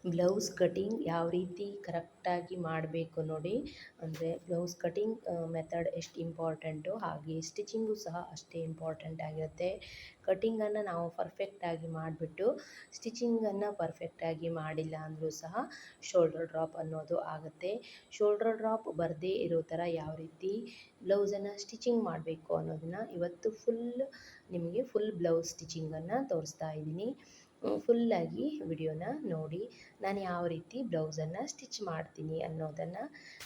Blouse cutting ಯಾವ ರೀತಿ ಕರೆಕ್ಟಾಗಿ ಮಾಡಬೇಕು ನೋಡಿ. ಅಂದರೆ ಬ್ಲೌಸ್ ಕಟಿಂಗ್ ಮೆಥಡ್ ಎಷ್ಟು ಇಂಪಾರ್ಟೆಂಟು, ಹಾಗೆ ಸ್ಟಿಚಿಂಗು ಸಹ ಅಷ್ಟೇ ಇಂಪಾರ್ಟೆಂಟ್ ಆಗಿರುತ್ತೆ. ಕಟಿಂಗನ್ನು ನಾವು ಪರ್ಫೆಕ್ಟಾಗಿ ಮಾಡಿಬಿಟ್ಟು ಸ್ಟಿಚಿಂಗನ್ನು ಪರ್ಫೆಕ್ಟಾಗಿ ಮಾಡಿಲ್ಲ ಅಂದರೂ ಸಹ ಶೋಲ್ಡರ್ ಡ್ರಾಪ್ ಅನ್ನೋದು ಆಗುತ್ತೆ. ಶೋಲ್ಡರ್ ಡ್ರಾಪ್ ಬರದೇ ಇರೋ ಥರ ಯಾವ ರೀತಿ ಬ್ಲೌಸನ್ನು ಸ್ಟಿಚಿಂಗ್ ಮಾಡಬೇಕು ಅನ್ನೋದನ್ನು ಇವತ್ತು ನಿಮಗೆ ಫುಲ್ ಬ್ಲೌಸ್ ಸ್ಟಿಚಿಂಗನ್ನು ತೋರಿಸ್ತಾ ಇದ್ದೀನಿ. ಫುಲ್ಲಾಗಿ ವಿಡಿಯೋನ ನೋಡಿ ನಾನು ಯಾವ ರೀತಿ ಬ್ಲೌಸನ್ನು ಸ್ಟಿಚ್ ಮಾಡ್ತೀನಿ ಅನ್ನೋದನ್ನು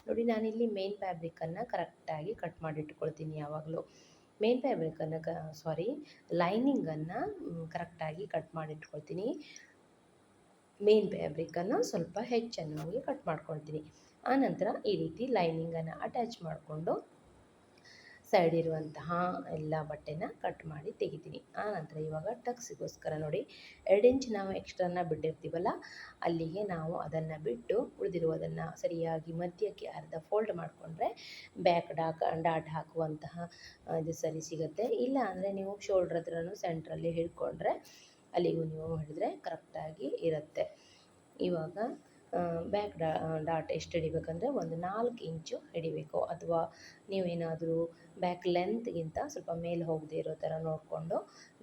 ನೋಡಿ. ನಾನಿಲ್ಲಿ ಮೇನ್ ಫ್ಯಾಬ್ರಿಕನ್ನು ಕರೆಕ್ಟಾಗಿ ಕಟ್ ಮಾಡಿಟ್ಕೊಳ್ತೀನಿ. ಯಾವಾಗಲೂ ಮೇನ್ ಫ್ಯಾಬ್ರಿಕನ್ನು ಲೈನಿಂಗನ್ನು ಕರೆಕ್ಟಾಗಿ ಕಟ್ ಮಾಡಿಟ್ಕೊಳ್ತೀನಿ. ಮೇನ್ ಫ್ಯಾಬ್ರಿಕನ್ನು ಸ್ವಲ್ಪ ಹೆಚ್ಚನ್ನಾಗಿ ಕಟ್ ಮಾಡ್ಕೊಳ್ತೀನಿ. ಆನಂತರ ಈ ರೀತಿ ಲೈನಿಂಗನ್ನು ಅಟ್ಯಾಚ್ ಮಾಡಿಕೊಂಡು ಸೈಡ್ ಇರುವಂತಹ ಎಲ್ಲ ಬಟ್ಟೆನ ಕಟ್ ಮಾಡಿ ತೆಗಿತೀನಿ. ಆನಂತರ ಇವಾಗ ಟಕ್ಸಿಗೋಸ್ಕರ ನೋಡಿ 2 ಇಂಚ್ ನಾವು ಎಕ್ಸ್ಟ್ರಾನ ಬಿಟ್ಟಿರ್ತೀವಲ್ಲ, ಅಲ್ಲಿಗೆ ನಾವು ಅದನ್ನು ಬಿಟ್ಟು ಉಳಿದಿರುವುದನ್ನು ಸರಿಯಾಗಿ ಮಧ್ಯಕ್ಕೆ ಅರ್ಧ ಫೋಲ್ಡ್ ಮಾಡಿಕೊಂಡ್ರೆ ಬ್ಯಾಕ್ ಡಾಟ್ ಹಾಕುವಂತಹ ಇದು ಸರಿ ಸಿಗುತ್ತೆ. ಇಲ್ಲ ಅಂದರೆ ನೀವು ಶೋಲ್ಡ್ರ್ ಹತ್ರನೂ ಸೆಂಟ್ರಲ್ಲಿ ಹಿಡ್ಕೊಂಡ್ರೆ ಅಲ್ಲಿಗೂ ನೀವು ಹಿಡಿದ್ರೆ ಕರೆಕ್ಟಾಗಿ ಇರುತ್ತೆ. ಇವಾಗ ಬ್ಯಾಕ್ ಡಾಟ್ ಎಷ್ಟು ಹಿಡಿಬೇಕಂದ್ರೆ ಒಂದು 4 ಇಂಚು ಹಿಡಿಬೇಕು, ಅಥವಾ ನೀವೇನಾದರೂ ಬ್ಯಾಕ್ ಲೆಂತ್ಗಿಂತ ಸ್ವಲ್ಪ ಮೇಲೆ ಹೋಗದೇ ಇರೋ ಥರ ನೋಡಿಕೊಂಡು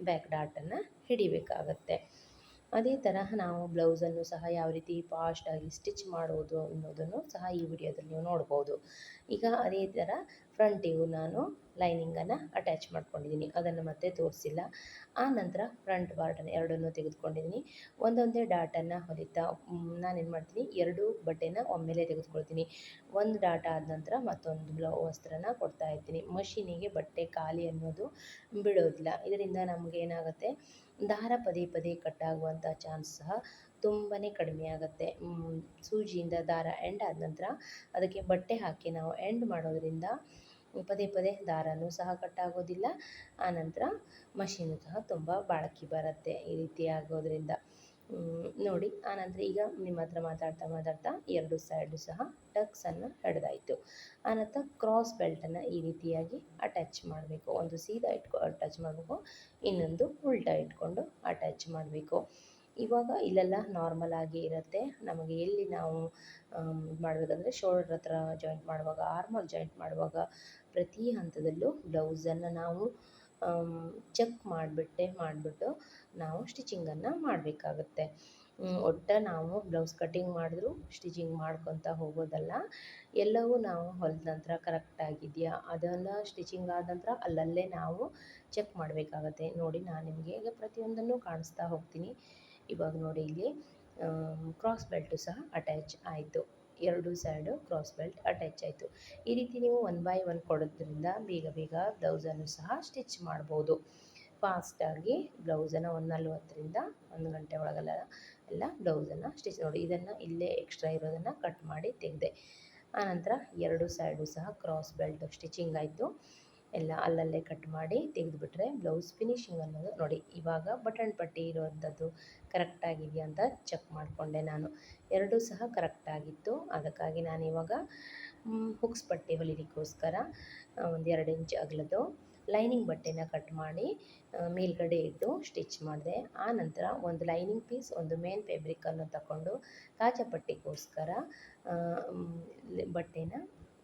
ಬ್ಯಾಕ್ ಡಾಟನ್ನು ಹಿಡಿಬೇಕಾಗತ್ತೆ. ಅದೇ ತರಹ ನಾವು ಬ್ಲೌಸನ್ನು ಸಹ ಯಾವ ರೀತಿ ಫಾಸ್ಟಾಗಿ ಸ್ಟಿಚ್ ಮಾಡೋದು ಅನ್ನೋದನ್ನು ಸಹ ಈ ವಿಡಿಯೋದಲ್ಲಿ ನೀವು ನೋಡ್ಬೋದು. ಈಗ ಅದೇ ಥರ ಫ್ರಂಟಿಗೂ ನಾನು ಲೈನಿಂಗನ್ನು ಅಟ್ಯಾಚ್ ಮಾಡ್ಕೊಂಡಿದ್ದೀನಿ, ಅದನ್ನು ಮತ್ತೆ ತೋರಿಸಿಲ್ಲ. ಆ ನಂತರ ಫ್ರಂಟ್ ಪಾರ್ಟನ್ನು ಎರಡನ್ನೂ ತೆಗೆದುಕೊಂಡಿದ್ದೀನಿ. ಒಂದೊಂದೇ ಡಾಟನ್ನು ಹೊಲಿತಾ ನಾನೇನು ಮಾಡ್ತೀನಿ, 2 ಬಟ್ಟೆನ ಒಮ್ಮೆಲೇ ತೆಗೆದುಕೊಳ್ತೀನಿ. ಒಂದು ಡಾಟ್ ಆದ ನಂತರ ಮತ್ತೊಂದು ವಸ್ತ್ರನ ಕೊಡ್ತಾ ಇರ್ತೀನಿ. ಮಷೀನಿಗೆ ಬಟ್ಟೆ ಖಾಲಿ ಅನ್ನೋದು ಬಿಡೋದಿಲ್ಲ. ಇದರಿಂದ ನಮಗೆ ಏನಾಗುತ್ತೆ, ದಾರ ಪದೇ ಪದೇ ಕಟ್ಟಾಗುವಂಥ ಚಾನ್ಸ್ ಸಹ ತುಂಬಾ ಕಡಿಮೆ ಆಗುತ್ತೆ. ಸೂಜಿಯಿಂದ ದಾರ ಎಂಡ್ ಆದ ನಂತರ ಅದಕ್ಕೆ ಬಟ್ಟೆ ಹಾಕಿ ನಾವು ಎಂಡ್ ಮಾಡೋದರಿಂದ ಪದೇ ಪದೇ ದಾರನೂ ಸಹ ಕಟ್ಟಾಗೋದಿಲ್ಲ. ಆನಂತರ ಮಷೀನು ಸಹ ತುಂಬ ಬಾಳಿಕೆ ಬರುತ್ತೆ ಈ ರೀತಿ ಆಗೋದ್ರಿಂದ. ನೋಡಿ, ಆನಂತರ ಈಗ ನಿಮ್ಮ ಹತ್ರ ಮಾತಾಡ್ತಾ 2 ಸೈಡು ಸಹ ಟಕ್ಸನ್ನು ಹಿಡ್ದಾಯಿತು. ಆನಂತರ ಕ್ರಾಸ್ ಬೆಲ್ಟನ್ನು ಈ ರೀತಿಯಾಗಿ ಅಟ್ಯಾಚ್ ಮಾಡಬೇಕು. ಒಂದು ಸೀದಾ ಅಟ್ಯಾಚ್ ಮಾಡಬೇಕು, ಇನ್ನೊಂದು ಉಲ್ಟಾ ಇಟ್ಕೊಂಡು ಅಟ್ಯಾಚ್ ಮಾಡಬೇಕು. ಇವಾಗ ಇಲ್ಲೆಲ್ಲ ನಾರ್ಮಲ್ ಆಗಿ ಇರುತ್ತೆ. ನಮಗೆ ಎಲ್ಲಿ ನಾವು ಮಾಡಬೇಕಂದ್ರೆ ಶೋಲ್ಡ್ರ್ ಹತ್ರ ಜಾಯಿಂಟ್ ಮಾಡುವಾಗ, ಆರ್ಮಲ್ ಜಾಯಿಂಟ್ ಮಾಡುವಾಗ ಪ್ರತಿ ಹಂತದಲ್ಲೂ ಬ್ಲೌಸನ್ನು ನಾವು ಚೆಕ್ ಮಾಡಿಬಿಟ್ಟು ನಾವು ಸ್ಟಿಚಿಂಗನ್ನು ಮಾಡಬೇಕಾಗತ್ತೆ. ನಾವು ಬ್ಲೌಸ್ ಕಟ್ಟಿಂಗ್ ಮಾಡಿದ್ರು ಸ್ಟಿಚಿಂಗ್ ಮಾಡ್ಕೊತ ಹೋಗೋದಲ್ಲ. ಎಲ್ಲವೂ ನಾವು ಹೊಲಿದ ನಂತರ ಕರೆಕ್ಟಾಗಿದೆಯಾ, ಅದನ್ನು ಸ್ಟಿಚಿಂಗ್ ಆದ ನಂತರ ಅಲ್ಲಲ್ಲೇ ನಾವು ಚೆಕ್ ಮಾಡಬೇಕಾಗತ್ತೆ. ನೋಡಿ, ನಾನು ನಿಮಗೆ ಈಗ ಪ್ರತಿಯೊಂದನ್ನು ಕಾಣಿಸ್ತಾ ಹೋಗ್ತೀನಿ. ಇವಾಗ ನೋಡಿ, ಇಲ್ಲಿ ಕ್ರಾಸ್ ಬೆಲ್ಟು ಸಹ ಅಟ್ಯಾಚ್ ಆಯಿತು. 2 ಸೈಡು ಕ್ರಾಸ್ ಬೆಲ್ಟ್ ಅಟ್ಯಾಚ್ ಆಯಿತು. ಈ ರೀತಿ ನೀವು 1 ಬೈ 1 ಕೊಡೋದ್ರಿಂದ ಬೇಗ ಬ್ಲೌಸನ್ನು ಸಹ ಸ್ಟಿಚ್ ಮಾಡ್ಬೋದು. ಫಾಸ್ಟಾಗಿ ಬ್ಲೌಸನ್ನು 1:40ರಿಂದ 1 ಗಂಟೆ ಎಲ್ಲ ಬ್ಲೌಸನ್ನು ಸ್ಟಿಚ್ ನೋಡಿ. ಇದನ್ನು ಇಲ್ಲೇ ಎಕ್ಸ್ಟ್ರಾ ಇರೋದನ್ನು ಕಟ್ ಮಾಡಿ ತೆಗೆದೆ. ಆನಂತರ 2 ಸೈಡು ಸಹ ಕ್ರಾಸ್ ಬೆಲ್ಟ್ ಸ್ಟಿಚಿಂಗ್ ಆಯಿತು. ಎಲ್ಲ ಅಲ್ಲಲ್ಲೇ ಕಟ್ ಮಾಡಿ ತೆಗೆದುಬಿಟ್ರೆ ಬ್ಲೌಸ್ ಫಿನಿಶಿಂಗ್ ಅನ್ನೋದು ನೋಡಿ. ಇವಾಗ ಬಟನ್ ಪಟ್ಟಿ ಇರೋವಂಥದ್ದು ಕರೆಕ್ಟಾಗಿದೆಯಾ ಅಂತ ಚೆಕ್ ಮಾಡಿಕೊಂಡೆ ನಾನು. 2 ಸಹ ಕರೆಕ್ಟಾಗಿತ್ತು. ಅದಕ್ಕಾಗಿ ನಾನು ಇವಾಗ ಹುಕ್ಸ್ ಪಟ್ಟಿ ಹೊಲಿಲಿಕ್ಕೋಸ್ಕರ ಒಂದು 2 ಇಂಚ್ ಅಗಲದ್ದು ಲೈನಿಂಗ್ ಬಟ್ಟೆನ ಕಟ್ ಮಾಡಿ ಮೇಲ್ಗಡೆ ಇಟ್ಟು ಸ್ಟಿಚ್ ಮಾಡಿದೆ. ಆ ನಂತರ ಒಂದು ಲೈನಿಂಗ್ ಪೀಸ್, ಒಂದು ಮೇನ್ ಫ್ಯಾಬ್ರಿಕನ್ನು ತಗೊಂಡು ಕಾಜಾಪಟ್ಟಿಗೋಸ್ಕರ ಬಟ್ಟೆನ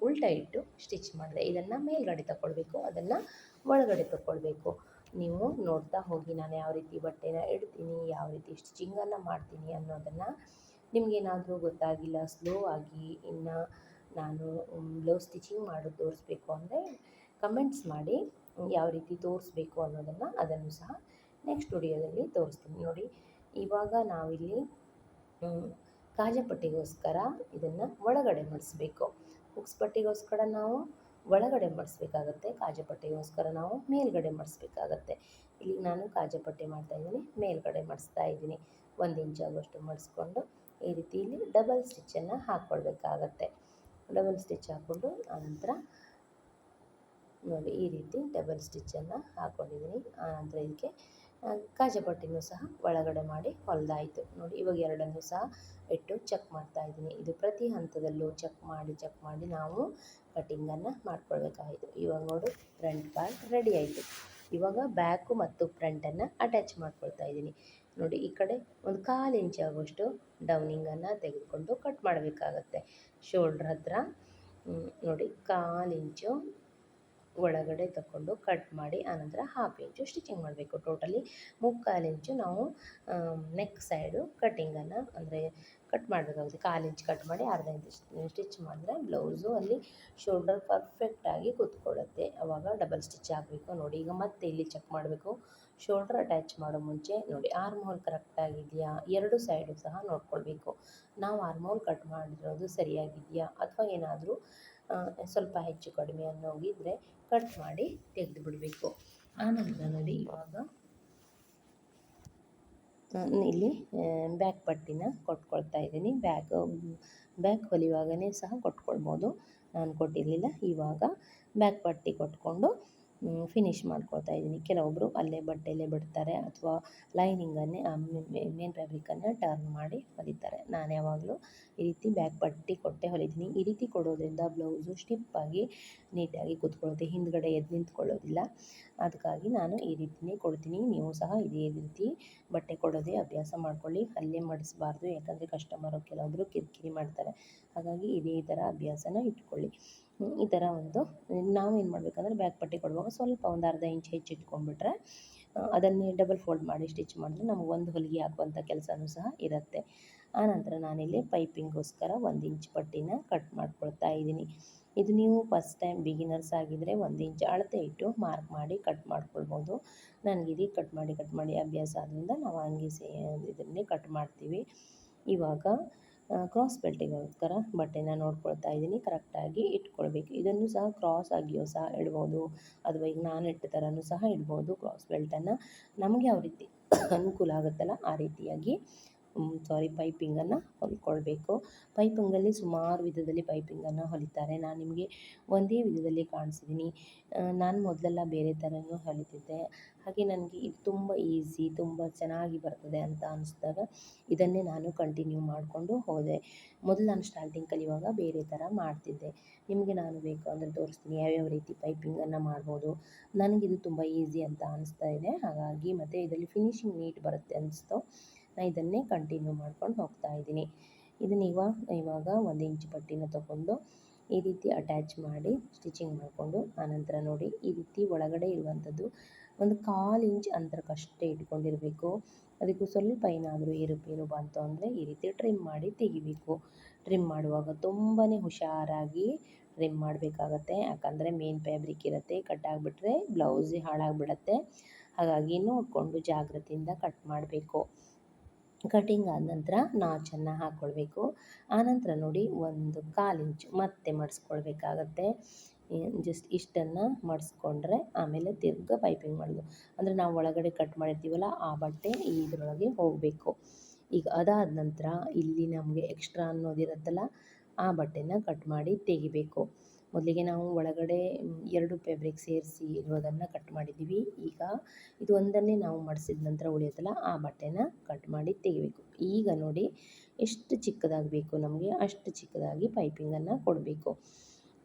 ಉಲ್ಟಾ ಇಟ್ಟು ಸ್ಟಿಚ್ ಮಾಡಿದೆ. ಇದನ್ನು ಮೇಲ್ಗಡೆ ತಗೊಳ್ಬೇಕು, ಅದನ್ನು ಒಳಗಡೆ ತಗೊಳ್ಬೇಕು. ನೀವು ನೋಡ್ತಾ ಹೋಗಿ ನಾನು ಯಾವ ರೀತಿ ಬಟ್ಟೆನ ಇಡ್ತೀನಿ, ಯಾವ ರೀತಿ ಸ್ಟಿಚಿಂಗನ್ನು ಮಾಡ್ತೀನಿ ಅನ್ನೋದನ್ನು. ನಿಮಗೇನಾದರೂ ಗೊತ್ತಾಗಿಲ್ಲ, ಸ್ಲೋ ಆಗಿ ಇನ್ನು ನಾನು ಬ್ಲೌಸ್ ಸ್ಟಿಚಿಂಗ್ ಮಾಡೋದು ತೋರಿಸ್ಬೇಕು ಅಂದರೆ ಕಮೆಂಟ್ಸ್ ಮಾಡಿ, ಯಾವ ರೀತಿ ತೋರಿಸ್ಬೇಕು ಅನ್ನೋದನ್ನು ಅದನ್ನು ಸಹ ನೆಕ್ಸ್ಟ್ ವಿಡಿಯೋದಲ್ಲಿ ತೋರಿಸ್ತೀನಿ. ನೋಡಿ, ಇವಾಗ ನಾವಿಲ್ಲಿ ಕಾಜಾಪಟ್ಟಿಗೋಸ್ಕರ ಇದನ್ನು ಒಳಗಡೆ ಮಡಿಸ್ಬೇಕು. ಹುಕ್ಸ್ ಪಟ್ಟಿಗೋಸ್ಕರ ನಾವು ಒಳಗಡೆ ಮಡಿಸ್ಬೇಕಾಗತ್ತೆ, ಕಾಜಾಪಟ್ಟಿಗೋಸ್ಕರ ನಾವು ಮೇಲ್ಗಡೆ ಮಡಿಸ್ಬೇಕಾಗತ್ತೆ. ಇಲ್ಲಿ ನಾನು ಕಾಜಾಪಟ್ಟಿ ಮಾಡ್ತಾಯಿದ್ದೀನಿ, ಮೇಲ್ಗಡೆ ಮಡಿಸ್ತಾ ಇದ್ದೀನಿ. 1 ಇಂಚ್ ಆಗುವಷ್ಟು ಮಡಿಸ್ಕೊಂಡು ಈ ರೀತಿ ಇಲ್ಲಿ ಡಬಲ್ ಸ್ಟಿಚ್ಚನ್ನು ಹಾಕ್ಕೊಳ್ಬೇಕಾಗತ್ತೆ. ಡಬಲ್ ಸ್ಟಿಚ್ ಹಾಕ್ಕೊಂಡು ಆನಂತರ ನೋಡಿ ಈ ರೀತಿ ಡಬಲ್ ಸ್ಟಿಚ್ಚನ್ನು ಹಾಕ್ಕೊಂಡಿದ್ದೀನಿ. ಆನಂತರ ಇದಕ್ಕೆ ಕಾಜಾಪಟ್ಟಿನೂ ಸಹ ಒಳಗಡೆ ಮಾಡಿ ಹೊಲಿದಾಯಿತು. ನೋಡಿ, ಇವಾಗ ಎರಡನ್ನೂ ಸಹ ಇಟ್ಟು ಚೆಕ್ ಮಾಡ್ತಾಯಿದ್ದೀನಿ. ಇದು ಪ್ರತಿ ಹಂತದಲ್ಲೂ ಚೆಕ್ ಮಾಡಿ ನಾವು ಕಟಿಂಗನ್ನು ಮಾಡ್ಕೊಳ್ಬೇಕಾಯಿತು. ಇವಾಗ ನೋಡಿ, ಫ್ರಂಟ್ ಪಾರ್ಟ್ ರೆಡಿ ಆಯಿತು. ಇವಾಗ ಬ್ಯಾಕು ಮತ್ತು ಫ್ರಂಟನ್ನು ಅಟ್ಯಾಚ್ ಮಾಡ್ಕೊಳ್ತಾ ಇದ್ದೀನಿ. ನೋಡಿ ಈ ಕಡೆ ಒಂದು 1/4 ಇಂಚ್ ಆಗುವಷ್ಟು ಡೌನಿಂಗನ್ನು ತೆಗೆದುಕೊಂಡು ಕಟ್ ಮಾಡಬೇಕಾಗತ್ತೆ ಶೋಲ್ಡ್ರ್ ಹತ್ರ. ನೋಡಿ 1/4 ಇಂಚು ಒಳಗಡೆ ತಗೊಂಡು ಕಟ್ ಮಾಡಿ ಆನಂತರ 1/2 ಇಂಚು ಸ್ಟಿಚಿಂಗ್ ಮಾಡಬೇಕು. ಟೋಟಲಿ 3/4 ಇಂಚು ನಾವು ನೆಕ್ ಸೈಡು ಕಟ್ಟಿಂಗನ್ನು ಅಂದರೆ ಕಟ್ ಮಾಡಬೇಕಾಗುತ್ತೆ. 1/4 ಇಂಚ್ ಕಟ್ ಮಾಡಿ ಅರ್ಧ ಇಂಚ್ ಸ್ಟಿಚ್ ಮಾಡಿದ್ರೆ ಬ್ಲೌಸು ಅಲ್ಲಿ ಶೋಲ್ಡರ್ ಪರ್ಫೆಕ್ಟಾಗಿ ಕೂತ್ಕೊಳ್ಳುತ್ತೆ. ಆವಾಗ ಡಬಲ್ ಸ್ಟಿಚ್ ಆಗಬೇಕು. ನೋಡಿ ಈಗ ಮತ್ತೆ ಇಲ್ಲಿ ಚೆಕ್ ಮಾಡಬೇಕು. ಶೋಲ್ಡರ್ ಅಟ್ಯಾಚ್ ಮಾಡೋ ಮುಂಚೆ ನೋಡಿ ಆರ್ಮ್ ಹೋಲ್ ಕರೆಕ್ಟಾಗಿದೆಯಾ, ಎರಡು ಸೈಡು ಸಹ ನೋಡ್ಕೊಳ್ಬೇಕು. ನಾವು ಆರ್ಮ್ ಹೋಲ್ ಕಟ್ ಮಾಡಿರೋದು ಸರಿಯಾಗಿದೆಯಾ ಅಥವಾ ಏನಾದರೂ ಸ್ವಲ್ಪ ಹೆಚ್ಚು ಕಡಿಮೆ ಅನ್ನೋಗಿದ್ದರೆ ಕಟ್ ಮಾಡಿ ತೆಗೆದು ಬಿಡಬೇಕು. ಆನಂತರ ನೋಡಿ ಇವಾಗ ಇಲ್ಲಿ ಬ್ಯಾಕ್ ಪಟ್ಟಿನ ಕೊಟ್ಕೊಳ್ತಾ ಇದ್ದೀನಿ. ಬ್ಯಾಕ್ ಹೊಲಿವಾಗನೇ ಸಹ ಕೊಟ್ಕೊಳ್ಬೋದು, ನಾನು ಕೊಟ್ಟಿರಲಿಲ್ಲ. ಇವಾಗ ಬ್ಯಾಕ್ ಪಟ್ಟಿ ಕೊಟ್ಕೊಂಡು ಫಿನಿಶ್ ಮಾಡ್ಕೊಳ್ತಾ ಇದ್ದೀನಿ. ಕೆಲವೊಬ್ಬರು ಅಲ್ಲೇ ಬಟ್ಟೆಯಲ್ಲೇ ಬಿಡ್ತಾರೆ ಅಥವಾ ಲೈನಿಂಗನ್ನೇ ಮೇನ್ ಫ್ಯಾಬ್ರಿಕನ್ನು ಟರ್ನ್ ಮಾಡಿ ಹೊಲಿತಾರೆ. ನಾನು ಯಾವಾಗಲೂ ಈ ರೀತಿ ಬ್ಯಾಕ್ ಪಟ್ಟಿ ಕೊಟ್ಟೆ ಹೊಲಿತೀನಿ. ಈ ರೀತಿ ಕೊಡೋದ್ರಿಂದ ಬ್ಲೌಸು ಸ್ಟಿಪ್ಪಾಗಿ ನೀಟಾಗಿ ಕೂತ್ಕೊಳ್ಳುತ್ತೆ, ಹಿಂದ್ಗಡೆ ಎದ್ದು ನಿಂತ್ಕೊಳ್ಳೋದಿಲ್ಲ. ಅದಕ್ಕಾಗಿ ನಾನು ಈ ರೀತಿಯೇ ಕೊಡ್ತೀನಿ. ನೀವು ಸಹ ಇದೇ ರೀತಿ ಬಟ್ಟೆ ಕೊಡೋದೇ ಅಭ್ಯಾಸ ಮಾಡ್ಕೊಳ್ಳಿ. ಅಲ್ಲೇ ಮಡಿಸಬಾರ್ದು, ಯಾಕಂದರೆ ಕಸ್ಟಮರು ಕೆಲವೊಬ್ಬರು ಕಿರಿಕಿರಿ ಮಾಡ್ತಾರೆ. ಹಾಗಾಗಿ ಇದೇ ಥರ ಅಭ್ಯಾಸನ ಇಟ್ಕೊಳ್ಳಿ. ಈ ಥರ ಒಂದು ನಾವೇನು ಮಾಡಬೇಕಂದ್ರೆ ಬ್ಯಾಕ್ ಪಟ್ಟಿ ಕೊಡುವಾಗ ಸ್ವಲ್ಪ ಒಂದು ಅರ್ಧ ಇಂಚ್ ಹೆಚ್ಚು ಇಟ್ಕೊಂಡ್ಬಿಟ್ರೆ ಅದನ್ನೇ ಡಬಲ್ ಫೋಲ್ಡ್ ಮಾಡಿ ಸ್ಟಿಚ್ ಮಾಡಿದ್ರೆ ನಮಗೆ ಒಂದು ಹೊಲಿಗೆ ಹಾಕುವಂಥ ಕೆಲಸನೂ ಸಹ ಇರುತ್ತೆ. ಆನಂತರ ನಾನಿಲ್ಲಿ ಪೈಪಿಂಗೋಸ್ಕರ 1 ಇಂಚ್ ಪಟ್ಟಿನ ಕಟ್ ಮಾಡ್ಕೊಳ್ತಾ ಇದ್ದೀನಿ. ಇದು ನೀವು ಫಸ್ಟ್ ಟೈಮ್ ಬಿಗಿನರ್ಸ್ ಆಗಿದ್ದರೆ 1 ಇಂಚ್ ಅಳತೆ ಇಟ್ಟು ಮಾರ್ಕ್ ಮಾಡಿ ಕಟ್ ಮಾಡ್ಕೊಳ್ಬೋದು. ನನಗಿದು ಕಟ್ ಮಾಡಿ ಅಭ್ಯಾಸ ಆದ್ದರಿಂದ ನಾವು ಹಂಗೆ ಇದನ್ನೇ ಕಟ್ ಮಾಡ್ತೀವಿ. ಇವಾಗ ಕ್ರಾಸ್ ಬೆಲ್ಟಿಗೋಸ್ಕರ ಬಟ್ಟೆನ ನೋಡ್ಕೊಳ್ತಾ ಇದ್ದೀನಿ. ಕರೆಕ್ಟಾಗಿ ಇಟ್ಕೊಳ್ಬೇಕು. ಇದನ್ನು ಸಹ ಕ್ರಾಸ್ ಆಗಿಯೂ ಸಹ ಇಡ್ಬೋದು ಅಥವಾ ಈಗ ನಾನು ಇಟ್ಟ ಥರನೂ ಸಹ ಇಡ್ಬೋದು. ಕ್ರಾಸ್ ಬೆಲ್ಟನ್ನು ನಮಗೆ ಯಾವ ರೀತಿ ಅನುಕೂಲ ಆಗುತ್ತಲ್ಲ ಆ ರೀತಿಯಾಗಿ ಪೈಪಿಂಗನ್ನು ಹೊಲ್ಕೊಳ್ಬೇಕು. ಪೈಪಿಂಗಲ್ಲಿ ಸುಮಾರು ವಿಧದಲ್ಲಿ ಪೈಪಿಂಗನ್ನು ಹೊಲಿತಾರೆ. ನಾನು ನಿಮಗೆ ಒಂದೇ ವಿಧದಲ್ಲಿ ಕಾಣಿಸಿದ್ದೀನಿ. ನಾನು ಮೊದಲೆಲ್ಲ ಬೇರೆ ಥರನೂ ಹೊಲಿತಿದ್ದೆ. ಹಾಗೆ ನನಗೆ ಇದು ತುಂಬ ಈಸಿ, ತುಂಬ ಚೆನ್ನಾಗಿ ಬರ್ತದೆ ಅಂತ ಅನಿಸಿದಾಗ ಇದನ್ನೇ ನಾನು ಕಂಟಿನ್ಯೂ ಮಾಡಿಕೊಂಡು ಹೋದೆ. ಮೊದಲು ನಾನು ಸ್ಟಾರ್ಟಿಂಗ್ ಕಲಿಯುವಾಗ ಬೇರೆ ಥರ ಮಾಡ್ತಿದ್ದೆ. ನಿಮಗೆ ನಾನು ಬೇಕು ಅಂದರೆ ತೋರಿಸ್ತೀನಿ ಯಾವ್ಯಾವ ರೀತಿ ಪೈಪಿಂಗನ್ನು ಮಾಡ್ಬೋದು. ನನಗಿದು ತುಂಬ ಈಸಿ ಅಂತ ಅನಿಸ್ತಾ ಇದೆ. ಹಾಗಾಗಿ ಮತ್ತು ಇದರಲ್ಲಿ ಫಿನಿಶಿಂಗ್ ನೀಟ್ ಬರುತ್ತೆ ಅನಿಸ್ತು. ನಾನು ಇದನ್ನೇ ಕಂಟಿನ್ಯೂ ಮಾಡ್ಕೊಂಡು ಹೋಗ್ತಾ ಇದ್ದೀನಿ. ಇದನ್ನ ಇವಾಗ 1 ಇಂಚ್ ಪಟ್ಟಿನ ತಗೊಂಡು ಈ ರೀತಿ ಅಟ್ಯಾಚ್ ಮಾಡಿ ಸ್ಟಿಚಿಂಗ್ ಮಾಡಿಕೊಂಡು ಆನಂತರ ನೋಡಿ ಈ ರೀತಿ ಒಳಗಡೆ ಇರುವಂಥದ್ದು ಒಂದು 1/4 ಇಂಚ್ ಅಂತರಕ್ಕಷ್ಟೇ ಇಟ್ಕೊಂಡಿರಬೇಕು. ಅದಕ್ಕೂ ಸ್ವಲ್ಪ ಏನಾದರೂ ಏರುಪೇರು ಬಂತು ಅಂದರೆ ಈ ರೀತಿ ಟ್ರಿಮ್ ಮಾಡಿ ತೆಗಿಬೇಕು. ಟ್ರಿಮ್ ಮಾಡುವಾಗ ತುಂಬಾ ಹುಷಾರಾಗಿ ಟ್ರಿಮ್ ಮಾಡಬೇಕಾಗತ್ತೆ, ಯಾಕಂದರೆ ಮೇನ್ ಫ್ಯಾಬ್ರಿಕ್ ಇರುತ್ತೆ. ಕಟ್ ಆಗಿಬಿಟ್ರೆ ಬ್ಲೌಸೇ ಹಾಳಾಗಿಬಿಡತ್ತೆ. ಹಾಗಾಗಿ ನೋಡಿಕೊಂಡು ಜಾಗ್ರತೆಯಿಂದ ಕಟ್ ಮಾಡಬೇಕು. ಕಟಿಂಗ್ ಆದ ನಂತರ ನಾಚನ್ನು ಹಾಕ್ಕೊಳ್ಬೇಕು. ಆನಂತರ ನೋಡಿ ಒಂದು 1/4 ಇಂಚು ಮತ್ತೆ ಮಡಿಸ್ಕೊಳ್ಬೇಕಾಗತ್ತೆ. ಜಸ್ಟ್ ಇಷ್ಟನ್ನು ಮಡಿಸ್ಕೊಂಡ್ರೆ ಆಮೇಲೆ ತಿರ್ಗಾ ಪೈಪಿಂಗ್ ಮಾಡೋದು. ಅಂದರೆ ನಾವು ಒಳಗಡೆ ಕಟ್ ಮಾಡಿರ್ತೀವಲ್ಲ ಆ ಬಟ್ಟೆ ಇದರೊಳಗೆ ಹೋಗಬೇಕು. ಈಗ ಅದಾದ ನಂತರ ಇಲ್ಲಿ ನಮಗೆ ಎಕ್ಸ್ಟ್ರಾ ಅನ್ನೋದಿರುತ್ತಲ್ಲ ಆ ಬಟ್ಟೆನ ಕಟ್ ಮಾಡಿ ತೆಗಿಬೇಕು. ಮೊದಲಿಗೆ ನಾವು ಒಳಗಡೆ 2 ಫ್ಯಾಬ್ರಿಕ್ ಸೇರಿಸಿ ಇರೋದನ್ನು ಕಟ್ ಮಾಡಿದ್ದೀವಿ. ಈಗ ಇದು ಒಂದನ್ನೇ ನಾವು ಮಡಿಸಿದ ನಂತರ ಉಳಿಯುತ್ತಲ್ಲ ಆ ಬಟ್ಟೆನ ಕಟ್ ಮಾಡಿ ತೆಗಿಬೇಕು. ಈಗ ನೋಡಿ ಎಷ್ಟು ಚಿಕ್ಕದಾಗಿ ಬೇಕು ನಮಗೆ ಅಷ್ಟು ಚಿಕ್ಕದಾಗಿ ಪೈಪಿಂಗನ್ನು ಕೊಡಬೇಕು.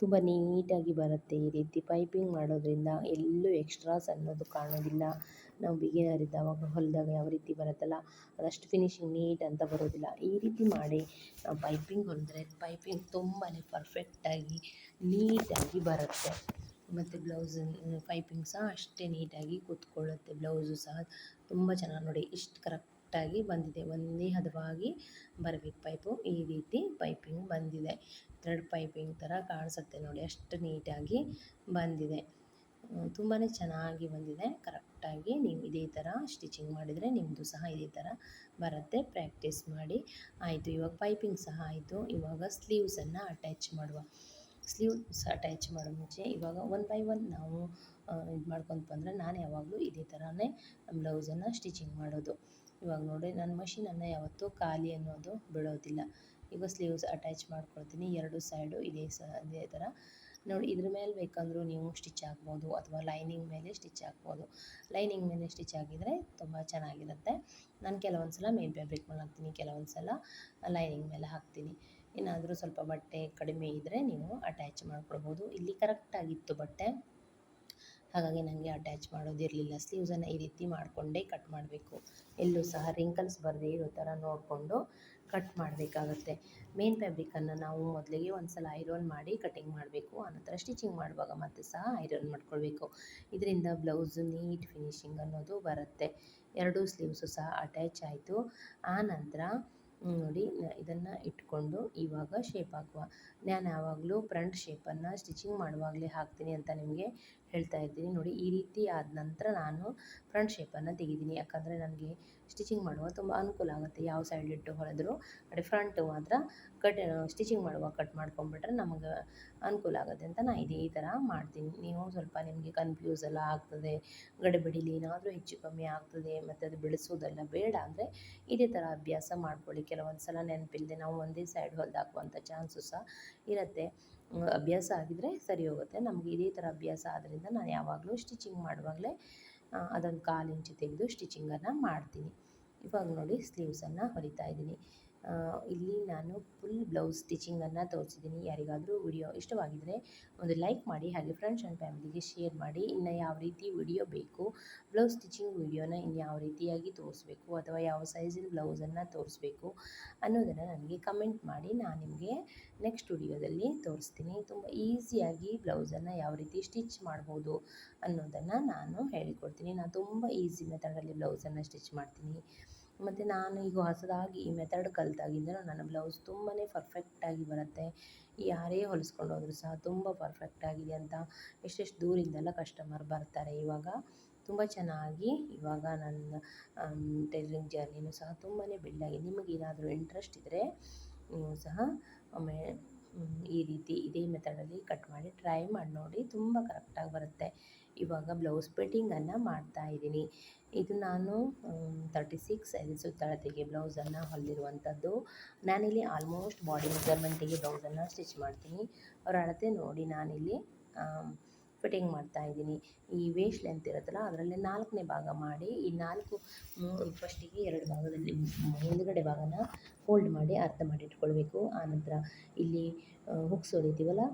ತುಂಬ ನೀಟಾಗಿ ಬರುತ್ತೆ. ಈ ರೀತಿ ಪೈಪಿಂಗ್ ಮಾಡೋದ್ರಿಂದ ಎಲ್ಲೂ ಎಕ್ಸ್ಟ್ರಾಸ್ ಅನ್ನೋದು ಕಾಣೋದಿಲ್ಲ. ನಾವು ಬಿಗಿನರ್ ಇದ್ದಾವಾಗ ಹೊಲಿದಾಗ ಯಾವ ರೀತಿ ಬರುತ್ತಲ್ಲ ಅದಷ್ಟು ಫಿನಿಶಿಂಗ್ ನೀಟ್ ಅಂತ ಬರೋದಿಲ್ಲ. ಈ ರೀತಿ ಮಾಡಿ ನಾವು ಪೈಪಿಂಗ್ ಹೊಲಿದ್ರೆ ಪೈಪಿಂಗ್ ತುಂಬಾ ಪರ್ಫೆಕ್ಟಾಗಿ ನೀಟಾಗಿ ಬರುತ್ತೆ. ಮತ್ತು ಬ್ಲೌಸ್ ಪೈಪಿಂಗ್ ಸಹ ಅಷ್ಟೇ ನೀಟಾಗಿ ಕೂತ್ಕೊಳ್ಳುತ್ತೆ. ಬ್ಲೌಸು ಸಹ ತುಂಬ ಚೆನ್ನಾಗಿ ನೋಡಿ ಇಷ್ಟು ಕರೆಕ್ಟಾಗಿ ಬಂದಿದೆ. ಒಂದೇ ಹದವಾಗಿ ಬರಬೇಕು ಪೈಪು. ಈ ರೀತಿ ಪೈಪಿಂಗ್ ಬಂದಿದೆ. ಥ್ರೆಡ್ ಪೈಪಿಂಗ್ ಥರ ಕಾಣಿಸುತ್ತೆ ನೋಡಿ, ಅಷ್ಟು ನೀಟಾಗಿ ಬಂದಿದೆ. ತುಂಬಾ ಚೆನ್ನಾಗಿ ಬಂದಿದೆ. ಕರೆಕ್ಟಾಗಿ ನೀವು ಇದೇ ಥರ ಸ್ಟಿಚಿಂಗ್ ಮಾಡಿದರೆ ನಿಮ್ಮದು ಸಹ ಇದೇ ಥರ ಬರುತ್ತೆ. ಪ್ರಾಕ್ಟೀಸ್ ಮಾಡಿ. ಆಯಿತು, ಇವಾಗ ಪೈಪಿಂಗ್ ಸಹ ಆಯಿತು. ಇವಾಗ ಸ್ಲೀವ್ಸನ್ನು ಅಟ್ಯಾಚ್ ಮಾಡುವ. ಸ್ಲೀವ್ಸ್ ಅಟ್ಯಾಚ್ ಮಾಡೋ ಮುಂಚೆ ಇವಾಗ 1 ಬೈ 1 ನಾವು ಇದು ಮಾಡ್ಕೊತ ಬಂದರೆ ನಾನು ಯಾವಾಗಲೂ ಇದೇ ಥರನೇ ಬ್ಲೌಸನ್ನು ಸ್ಟಿಚಿಂಗ್ ಮಾಡೋದು. ಇವಾಗ ನೋಡಿ ನನ್ನ ಮಷಿನನ್ನು ಯಾವತ್ತೂ ಖಾಲಿ ಅನ್ನೋದು ಬಿಡೋದಿಲ್ಲ. ಈಗ ಸ್ಲೀವ್ಸ್ ಅಟ್ಯಾಚ್ ಮಾಡ್ಕೊಳ್ತೀನಿ. 2 ಸೈಡು ಇದೇ ಥರ ನೋಡಿ. ಇದ್ರ ಮೇಲೆ ಬೇಕಂದ್ರೂ ನೀವು ಸ್ಟಿಚ್ ಹಾಕ್ಬೋದು ಅಥವಾ ಲೈನಿಂಗ್ ಮೇಲೆ ಸ್ಟಿಚ್ ಹಾಕ್ಬೋದು. ಲೈನಿಂಗ್ ಮೇಲೆ ಸ್ಟಿಚ್ ಹಾಕಿದರೆ ತುಂಬ ಚೆನ್ನಾಗಿರುತ್ತೆ. ನಾನು ಕೆಲವೊಂದು ಸಲ ಮೇನ್ ಫ್ಯಾಬ್ರಿಕ್ ಮೇಲೆ ಹಾಕ್ತೀನಿ, ಕೆಲವೊಂದು ಸಲ ಲೈನಿಂಗ್ ಮೇಲೆ ಹಾಕ್ತೀನಿ. ಏನಾದರೂ ಸ್ವಲ್ಪ ಬಟ್ಟೆ ಕಡಿಮೆ ಇದ್ದರೆ ನೀವು ಅಟ್ಯಾಚ್ ಮಾಡ್ಕೊಳ್ಬೋದು. ಇಲ್ಲಿ ಕರೆಕ್ಟಾಗಿತ್ತು ಬಟ್ಟೆ, ಹಾಗಾಗಿ ನನಗೆ ಅಟ್ಯಾಚ್ ಮಾಡೋದಿರಲಿಲ್ಲ. ಸ್ಲೀವ್ಸನ್ನು ಈ ರೀತಿ ಮಾಡಿಕೊಂಡೇ ಕಟ್ ಮಾಡಬೇಕು. ಎಲ್ಲೂ ಸಹ ರಿಂಕಲ್ಸ್ ಬರದೇ ಇರೋ ಥರ ನೋಡಿಕೊಂಡು ಕಟ್ ಮಾಡಬೇಕಾಗತ್ತೆ. ಮೇನ್ ಫ್ಯಾಬ್ರಿಕನ್ನು ನಾವು ಮೊದಲಿಗೆ ಒಂದು ಸಲ ಐರನ್ ಮಾಡಿ ಕಟಿಂಗ್ ಮಾಡಬೇಕು. ಆನಂತರ ಸ್ಟಿಚಿಂಗ್ ಮಾಡುವಾಗ ಮತ್ತೆ ಸಹ ಐರನ್ ಮಾಡ್ಕೊಳ್ಬೇಕು. ಇದರಿಂದ ಬ್ಲೌಸ್ ನೀಟ್ ಫಿನಿಶಿಂಗ್ ಅನ್ನೋದು ಬರುತ್ತೆ. ಎರಡೂ ಸ್ಲೀವ್ಸು ಸಹ ಅಟ್ಯಾಚ್ ಆಯಿತು. ಆನಂತರ ನೋಡಿ ಇದನ್ನು ಇಟ್ಕೊಂಡು ಇವಾಗ ಶೇಪ್ ಹಾಕುವ. ನಾನು ಯಾವಾಗಲೂ ಫ್ರಂಟ್ ಶೇಪನ್ನು ಸ್ಟಿಚಿಂಗ್ ಮಾಡುವಾಗಲೇ ಹಾಕ್ತೀನಿ ಅಂತ ನಿಮಗೆ ಹೇಳ್ತಾ ಇದ್ದೀನಿ. ನೋಡಿ ಈ ರೀತಿ ಆದ ನಂತರ ನಾನು ಫ್ರಂಟ್ ಶೇಪನ್ನು ತೆಗಿತೀನಿ. ಯಾಕಂದರೆ ನನಗೆ ಸ್ಟಿಚಿಂಗ್ ಮಾಡುವಾಗ ತುಂಬ ಅನುಕೂಲ ಆಗುತ್ತೆ. ಯಾವ ಸೈಡ್ ಇಟ್ಟು ಹೊಲಿದ್ರು ಅದೇ ಫ್ರಂಟ್ ಮಾತ್ರ ಸ್ಟಿಚಿಂಗ್ ಮಾಡುವಾಗ ಕಟ್ ಮಾಡ್ಕೊಂಬಿಟ್ರೆ ನಮಗೆ ಅನುಕೂಲ ಆಗುತ್ತೆ ಅಂತ ನಾನು ಇದೇ ಥರ ಮಾಡ್ತೀನಿ. ನೀವು ಸ್ವಲ್ಪ ನಿಮಗೆ ಕನ್ಫ್ಯೂಸ್ ಎಲ್ಲ ಆಗ್ತದೆ, ಗಡಿಬಿಡಿಲಿ ಏನಾದರೂ ಹೆಚ್ಚು ಕಮ್ಮಿ ಆಗ್ತದೆ ಮತ್ತು ಅದು ಬಿಡಿಸೋದೆಲ್ಲ ಬೇಡ ಅಂದರೆ ಇದೇ ಥರ ಅಭ್ಯಾಸ ಮಾಡ್ಕೊಳ್ಳಿ. ಕೆಲವೊಂದು ಸಲ ನೆನಪಿಲ್ಲದೆ ನಾವು ಒಂದೇ ಸೈಡ್ ಹೊಲ್ದು ಹಾಕುವಂಥ ಚಾನ್ಸು ಸಹ ಇರುತ್ತೆ. ಅಭ್ಯಾಸ ಆಗಿದ್ದರೆ ಸರಿ ಹೋಗುತ್ತೆ. ನಮಗೆ ಇದೇ ಥರ ಅಭ್ಯಾಸ ಆದ್ದರಿಂದ ನಾನು ಯಾವಾಗಲೂ ಸ್ಟಿಚಿಂಗ್ ಮಾಡುವಾಗಲೇ ಅದೊಂದು 1/4 ಇಂಚು ತೆಗೆದು ಸ್ಟಿಚಿಂಗನ್ನು ಮಾಡ್ತೀನಿ. ಇವಾಗ ನೋಡಿ ಸ್ಲೀವ್ಸನ್ನು ಹೊಲಿತಾ ಇದ್ದೀನಿ. ಇಲ್ಲಿ ನಾನು ಫುಲ್ ಬ್ಲೌಸ್ ಸ್ಟಿಚಿಂಗನ್ನು ತೋರಿಸಿದ್ದೀನಿ. ಯಾರಿಗಾದರೂ ವಿಡಿಯೋ ಇಷ್ಟವಾಗಿದ್ದರೆ ಒಂದು ಲೈಕ್ ಮಾಡಿ, ಹಾಗೆ ಫ್ರೆಂಡ್ಸ್ ಆ್ಯಂಡ್ ಫ್ಯಾಮಿಲಿಗೆ ಶೇರ್ ಮಾಡಿ. ಇನ್ನು ಯಾವ ರೀತಿ ವಿಡಿಯೋ ಬೇಕು, ಬ್ಲೌಸ್ ಸ್ಟಿಚಿಂಗ್ ವಿಡಿಯೋನ ಇನ್ನು ಯಾವ ರೀತಿಯಾಗಿ ತೋರಿಸ್ಬೇಕು ಅಥವಾ ಯಾವ ಸೈಜಿನ ಬ್ಲೌಸನ್ನು ತೋರಿಸ್ಬೇಕು ಅನ್ನೋದನ್ನು ನನಗೆ ಕಮೆಂಟ್ ಮಾಡಿ. ನಾನು ನಿಮಗೆ ನೆಕ್ಸ್ಟ್ ವಿಡಿಯೋದಲ್ಲಿ ತೋರಿಸ್ತೀನಿ. ತುಂಬ ಈಸಿಯಾಗಿ ಬ್ಲೌಸನ್ನು ಯಾವ ರೀತಿ ಸ್ಟಿಚ್ ಮಾಡ್ಬೋದು ಅನ್ನೋದನ್ನು ನಾನು ಹೇಳಿಕೊಡ್ತೀನಿ. ನಾನು ತುಂಬ ಈಸಿ ಮೆಥಡಲ್ಲಿ ಬ್ಲೌಸನ್ನು ಸ್ಟಿಚ್ ಮಾಡ್ತೀನಿ. ಮತ್ತು ನಾನು ಈಗ ಹೊಸದಾಗಿ ಈ ಮೆಥಡ್ ಕಲಿತಾಗಿಂದ ನನ್ನ ಬ್ಲೌಸ್ ತುಂಬಾ ಪರ್ಫೆಕ್ಟಾಗಿ ಬರುತ್ತೆ. ಯಾರೇ ಹೊಲಿಸ್ಕೊಂಡು ಹೋದರೂ ಸಹ ತುಂಬ ಪರ್ಫೆಕ್ಟಾಗಿದೆ ಅಂತ ಎಷ್ಟೆಷ್ಟು ದೂರಿಂದೆಲ್ಲ ಕಸ್ಟಮರ್ ಬರ್ತಾರೆ. ಇವಾಗ ತುಂಬ ಚೆನ್ನಾಗಿ ಇವಾಗ ನನ್ನ ಟೈಲರಿಂಗ್ ಜರ್ನಿನೂ ಸಹ ತುಂಬಾ ಬಿಲ್ಡಾಗಿದೆ. ನಿಮಗೇನಾದರೂ ಇಂಟ್ರೆಸ್ಟ್ ಇದ್ದರೆ ನೀವು ಸಹ ಒಮ್ಮೆ ಈ ರೀತಿ ಇದೇ ಮೆಥಡಲ್ಲಿ ಕಟ್ ಮಾಡಿ ಟ್ರೈ ಮಾಡಿ ನೋಡಿ, ತುಂಬ ಕರೆಕ್ಟಾಗಿ ಬರುತ್ತೆ. ಇವಾಗ ಬ್ಲೌಸ್ ಫಿಟ್ಟಿಂಗನ್ನು ಮಾಡ್ತಾಯಿದ್ದೀನಿ. ಇದು ನಾನು 36 ಸೈಜ್ ಸುತ್ತಳತೆಗೆ ಬ್ಲೌಸನ್ನು ಹೊಲಿದಿರುವಂಥದ್ದು. ನಾನಿಲ್ಲಿ ಆಲ್ಮೋಸ್ಟ್ ಬಾಡಿ ಮೆಜರ್ಮೆಂಟಿಗೆ ಬ್ಲೌಸನ್ನು ಸ್ಟಿಚ್ ಮಾಡ್ತೀನಿ. ಅವರ ಅಳತೆ ನೋಡಿ ನಾನಿಲ್ಲಿ ಫಿಟ್ಟಿಂಗ್ ಮಾಡ್ತಾಯಿದ್ದೀನಿ. ಈ ವೇಸ್ಟ್ ಲೆಂತ್ ಇರುತ್ತಲ್ಲ ಅದರಲ್ಲಿ 4ನೇ ಭಾಗ ಮಾಡಿ ಈ 4 ಫಸ್ಟಿಗೆ 2 ಭಾಗದಲ್ಲಿ ಹಿಂದುಗಡೆ ಭಾಗನ ಫೋಲ್ಡ್ ಮಾಡಿ ಅರ್ಧ ಮಾಡಿ ಇಟ್ಕೊಳ್ಬೇಕು. ಆನಂತರ ಇಲ್ಲಿ ಹುಕ್ಸ್ ಹೊಲಿತೀವಲ್ಲ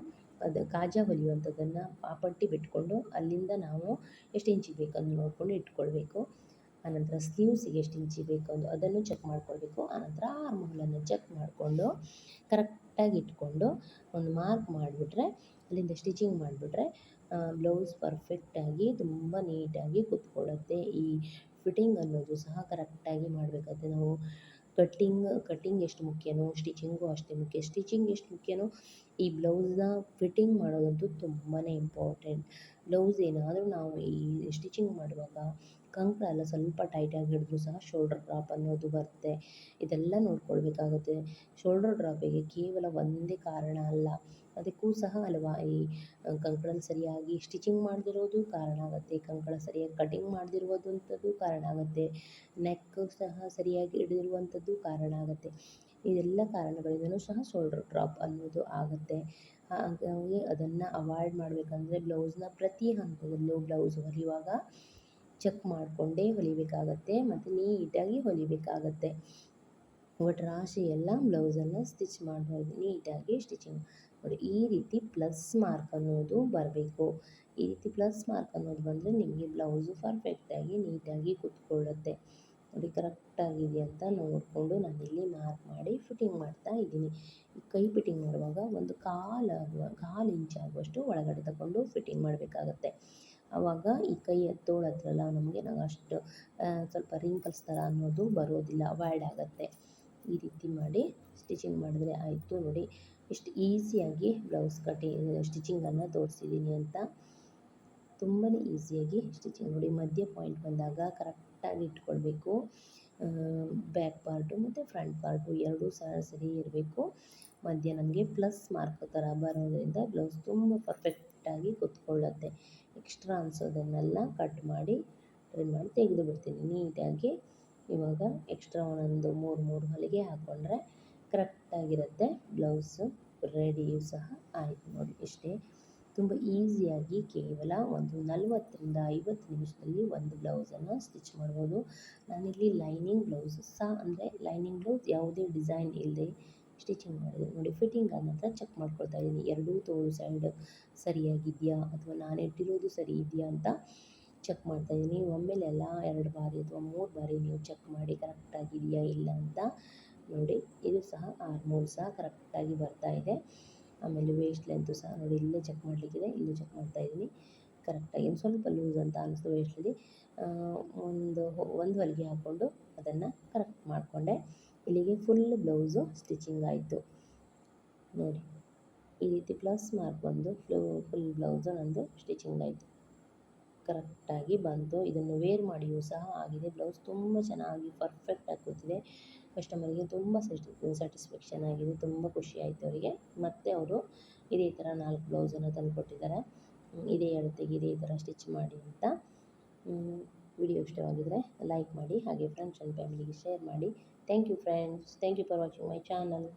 ಅದು ಕಾಜಾ ಹೊಲಿಯುವಂಥದ್ದನ್ನು ಆ ಪಟ್ಟಿ ಬಿಟ್ಕೊಂಡು ಅಲ್ಲಿಂದ ನಾವು ಎಷ್ಟು ಇಂಚಿಗೆ ಬೇಕಂದು ನೋಡಿಕೊಂಡು ಇಟ್ಕೊಳ್ಬೇಕು. ಆನಂತರ ಸ್ಲೀವ್ಸಿಗೆ ಎಷ್ಟು ಇಂಚಿಗೆ ಬೇಕಂದು ಅದನ್ನು ಚೆಕ್ ಮಾಡ್ಕೊಳ್ಬೇಕು. ಆನಂತರ ಆರ್ಮ್ ಹೋಲನ್ನು ಚೆಕ್ ಮಾಡಿಕೊಂಡು ಕರೆಕ್ಟಾಗಿ ಇಟ್ಕೊಂಡು ಒಂದು ಮಾರ್ಕ್ ಮಾಡಿಬಿಟ್ರೆ ಅಲ್ಲಿಂದ ಸ್ಟಿಚಿಂಗ್ ಮಾಡಿಬಿಟ್ರೆ ಬ್ಲೌಸ್ ಪರ್ಫೆಕ್ಟಾಗಿ ತುಂಬ ನೀಟಾಗಿ ಕೂತ್ಕೊಳ್ಳುತ್ತೆ. ಈ ಫಿಟ್ಟಿಂಗ್ ಅನ್ನೋದು ಸಹ ಕರೆಕ್ಟಾಗಿ ಮಾಡಬೇಕಾಗುತ್ತೆ. ನಾವು ಕಟ್ಟಿಂಗ್ ಎಷ್ಟು ಮುಖ್ಯನೋ ಸ್ಟಿಚಿಂಗು ಅಷ್ಟೇ ಮುಖ್ಯ. ಸ್ಟಿಚಿಂಗ್ ಎಷ್ಟು ಮುಖ್ಯನೋ ಈ ಬ್ಲೌಸ್ನ ಫಿಟ್ಟಿಂಗ್ ಮಾಡೋದಂತೂ ತುಂಬಾ ಇಂಪಾರ್ಟೆಂಟ್. ಬ್ಲೌಸ್ ಏನಾದರೂ ನಾವು ಈ ಸ್ಟಿಚಿಂಗ್ ಮಾಡುವಾಗ ಕಂಕಣ ಎಲ್ಲ ಸ್ವಲ್ಪ ಟೈಟಾಗಿ ಹಿಡಿದ್ರೂ ಸಹ ಶೋಲ್ಡರ್ ಡ್ರಾಪ್ ಅನ್ನೋದು ಬರುತ್ತೆ. ಇದೆಲ್ಲ ನೋಡ್ಕೊಳ್ಬೇಕಾಗುತ್ತೆ. ಶೋಲ್ಡರ್ ಡ್ರಾಪಿಗೆ ಕೇವಲ ಒಂದೇ ಕಾರಣ ಅಲ್ಲ, ಅದಕ್ಕೂ ಸಹ ಹಲವಾ ಈ ಕಂಕಣ ಸರಿಯಾಗಿ ಸ್ಟಿಚಿಂಗ್ ಮಾಡದಿರೋದು ಕಾರಣ ಆಗುತ್ತೆ. ಕಂಕಣ ಸರಿಯಾಗಿ ಕಟಿಂಗ್ ಮಾಡದಿರುವಂಥದ್ದು ಕಾರಣ ಆಗುತ್ತೆ. ನೆಕ್ ಸಹ ಸರಿಯಾಗಿ ಹಿಡಿದಿರುವಂಥದ್ದು ಕಾರಣ ಆಗುತ್ತೆ. ಇದೆಲ್ಲ ಕಾರಣಗಳಿಂದಲೂ ಸಹ ಶೋಲ್ಡರ್ ಡ್ರಾಪ್ ಅನ್ನೋದು ಆಗುತ್ತೆ. ಹಾಗಾಗಿ ಅದನ್ನು ಅವಾಯ್ಡ್ ಮಾಡಬೇಕಂದ್ರೆ ಬ್ಲೌಸ್ನ ಪ್ರತಿ ಹಂತದಲ್ಲೂ ಬ್ಲೌಸ್ ಹೊಲಿಯುವಾಗ ಚೆಕ್ ಮಾಡಿಕೊಂಡೇ ಹೊಲಿಬೇಕಾಗತ್ತೆ ಮತ್ತು ನೀಟಾಗಿ ಹೊಲಿಬೇಕಾಗತ್ತೆ. ಒಟ್ಟು ರಾಶಿ ಎಲ್ಲ ಬ್ಲೌಸನ್ನು ಸ್ಟಿಚ್ ಮಾಡಬಾರ್ದು, ನೀಟಾಗಿ ಸ್ಟಿಚಿಂಗ್ ನೋಡಿ. ಈ ರೀತಿ ಪ್ಲಸ್ ಮಾರ್ಕ್ ಅನ್ನೋದು ಬರಬೇಕು. ಈ ರೀತಿ ಪ್ಲಸ್ ಮಾರ್ಕ್ ಅನ್ನೋದು ಬಂದರೆ ನಿಮಗೆ ಬ್ಲೌಸು ಪರ್ಫೆಕ್ಟಾಗಿ ನೀಟಾಗಿ ಕೂತ್ಕೊಳ್ಳುತ್ತೆ. ನೋಡಿ ಕರೆಕ್ಟಾಗಿದೆ ಅಂತ ನೋಡಿಕೊಂಡು ನಾನಿಲ್ಲಿ ಮಾರ್ಕ್ ಮಾಡಿ ಫಿಟ್ಟಿಂಗ್ ಮಾಡ್ತಾ ಇದ್ದೀನಿ. ಈ ಕೈ ಫಿಟ್ಟಿಂಗ್ ಮಾಡುವಾಗ ಒಂದು 1/4 ಇಂಚ್ ಆಗುವಷ್ಟು ಒಳಗಡೆ ತಗೊಂಡು ಫಿಟ್ಟಿಂಗ್ ಮಾಡಬೇಕಾಗತ್ತೆ. ಆವಾಗ ಈ ಕೈ ತೋಳು ಹತ್ರಲ್ಲ ನಮಗೆ ಅಷ್ಟು ಸ್ವಲ್ಪ ರಿಂಕಲ್ಸ್ ಥರ ಅನ್ನೋದು ಬರೋದಿಲ್ಲ, ಅವಾಯ್ಡ್ ಆಗುತ್ತೆ. ಈ ರೀತಿ ಮಾಡಿ ಸ್ಟಿಚಿಂಗ್ ಮಾಡಿದ್ರೆ ಆಯಿತು. ನೋಡಿ ಎಷ್ಟು ಈಸಿಯಾಗಿ ಬ್ಲೌಸ್ ಸ್ಟಿಚಿಂಗನ್ನು ತೋರಿಸಿದ್ದೀನಿ ಅಂತ. ತುಂಬಾ ಈಸಿಯಾಗಿ ಸ್ಟಿಚಿಂಗ್ ನೋಡಿ. ಮಧ್ಯ ಪಾಯಿಂಟ್ ಬಂದಾಗ ಕರೆಕ್ಟಾಗಿ ಇಟ್ಕೊಳ್ಬೇಕು. ಬ್ಯಾಕ್ ಪಾರ್ಟು ಮತ್ತು ಫ್ರಂಟ್ ಪಾರ್ಟು ಎರಡೂ ಸಹ ಸರಿ ಇರಬೇಕು. ಮಧ್ಯ ನಮಗೆ ಪ್ಲಸ್ ಮಾರ್ಕ್ ಥರ ಬರೋದರಿಂದ ಬ್ಲೌಸ್ ತುಂಬ ಪರ್ಫೆಕ್ಟಾಗಿ ಕೂತ್ಕೊಳ್ಳುತ್ತೆ. ಎಕ್ಸ್ಟ್ರಾ ಅನಿಸೋದನ್ನೆಲ್ಲ ಕಟ್ ಮಾಡಿ ಟ್ರಿಮ್ ಮಾಡಿ ತೆಗೆದು ಬಿಡ್ತೀನಿ ನೀಟಾಗಿ. ಇವಾಗ ಎಕ್ಸ್ಟ್ರಾ ಒಂದೊಂದು 3 ಹೊಲಿಗೆ ಹಾಕ್ಕೊಂಡ್ರೆ ಕರೆಕ್ಟಾಗಿರುತ್ತೆ. ಬ್ಲೌಸು ರೆಡಿಯೂ ಸಹ ಆಯಿತು ನೋಡಿ ಇಷ್ಟೇ. ತುಂಬ ಈಸಿಯಾಗಿ ಕೇವಲ ಒಂದು 40ರಿಂದ 50 ನಿಮಿಷದಲ್ಲಿ ಒಂದು ಬ್ಲೌಸನ್ನು ಸ್ಟಿಚ್ ಮಾಡ್ಬೋದು. ನಾನಿಲ್ಲಿ ಲೈನಿಂಗ್ ಬ್ಲೌಸ್ ಸಹ ಅಂದರೆ ಲೈನಿಂಗ್ ಬ್ಲೌಸ್ ಯಾವುದೇ ಡಿಸೈನ್ ಇಲ್ಲದೆ ಸ್ಟಿಚಿಂಗ್ ಮಾಡಿದೆ ನೋಡಿ. ಫಿಟ್ಟಿಂಗ್ ಆದ ನಂತರ ಚೆಕ್ ಮಾಡ್ಕೊಳ್ತಾ ಇದ್ದೀನಿ, ಎರಡೂ ತೋಳು ಸೈಡ್ ಸರಿಯಾಗಿದೆಯಾ ಅಥವಾ ನಾನು ಇಟ್ಟಿರೋದು ಸರಿ ಇದೆಯಾ ಅಂತ ಚೆಕ್ ಮಾಡ್ತಾ ಇದ್ದೀನಿ. ಒಮ್ಮೆಲೆ ಎಲ್ಲ 2 ಬಾರಿ ಅಥವಾ 3 ಬಾರಿ ನೀವು ಚೆಕ್ ಮಾಡಿ ಕರೆಕ್ಟಾಗಿದೆಯಾ ಇಲ್ಲ ಅಂತ ನೋಡಿ. ಇದು ಸಹ ಆರ್ಮೋಲ್ ಸಹ ಕರೆಕ್ಟಾಗಿ ಬರ್ತಾ ಇದೆ. ಆಮೇಲೆ ವೇಸ್ಟ್ ಲೆಂತು ಸಹ ನೋಡಿ, ಇಲ್ಲೇ ಚೆಕ್ ಮಾಡಲಿಕ್ಕಿದೆ, ಇಲ್ಲೂ ಚೆಕ್ ಮಾಡ್ತಾ ಇದ್ದೀನಿ ಕರೆಕ್ಟಾಗಿ. ಒಂದು ಸ್ವಲ್ಪ ಲೂಸ್ ಅಂತ ಅನಿಸ್ತು ವೇಸ್ಟಲ್ಲಿ, ಒಂದು ಹೊಲಿಗೆ ಹಾಕ್ಕೊಂಡು ಅದನ್ನು ಕರೆಕ್ಟ್ ಮಾಡಿಕೊಂಡೆ. ಇಲ್ಲಿಗೆ ಫುಲ್ ಬ್ಲೌಸು ಸ್ಟಿಚಿಂಗ್ ಆಯಿತು ನೋಡಿ. ಈ ರೀತಿ ಪ್ಲಸ್ ಮಾರ್ಕ್ ಬಂದು ಫುಲ್ ಬ್ಲೌಸು ನಂದು ಸ್ಟಿಚಿಂಗ್ ಆಯಿತು, ಕರೆಕ್ಟಾಗಿ ಬಂತು. ಇದನ್ನು ವೇರ್ ಮಾಡಿಯೂ ಸಹ ಆಗಿದೆ. ಬ್ಲೌಸ್ ತುಂಬ ಚೆನ್ನಾಗಿ ಪರ್ಫೆಕ್ಟಾಗಿ ಕೂತಿದೆ. ಕಸ್ಟಮರ್ಗೆ ತುಂಬ ಸ್ಯಾಟಿಸ್ಫ್ಯಾಕ್ಷನ್ ಆಗಿದೆ, ತುಂಬ ಖುಷಿ ಆಯಿತು ಅವರಿಗೆ. ಮತ್ತು ಅವರು ಇದೇ ಥರ 4 ಬ್ಲೌಸನ್ನು ತಂದುಕೊಟ್ಟಿದ್ದಾರೆ, ಇದೇ ಅಳತೆಗೆ ಇದೇ ಥರ ಸ್ಟಿಚ್ ಮಾಡಿ ಅಂತ. ವಿಡಿಯೋ ಇಷ್ಟವಾಗಿದ್ದರೆ ಲೈಕ್ ಮಾಡಿ, ಹಾಗೆ ಫ್ರೆಂಡ್ಸ್ ಆ್ಯಂಡ್ ಫ್ಯಾಮಿಲಿಗೆ ಶೇರ್ ಮಾಡಿ. Thank you friends, thank you for watching my channel.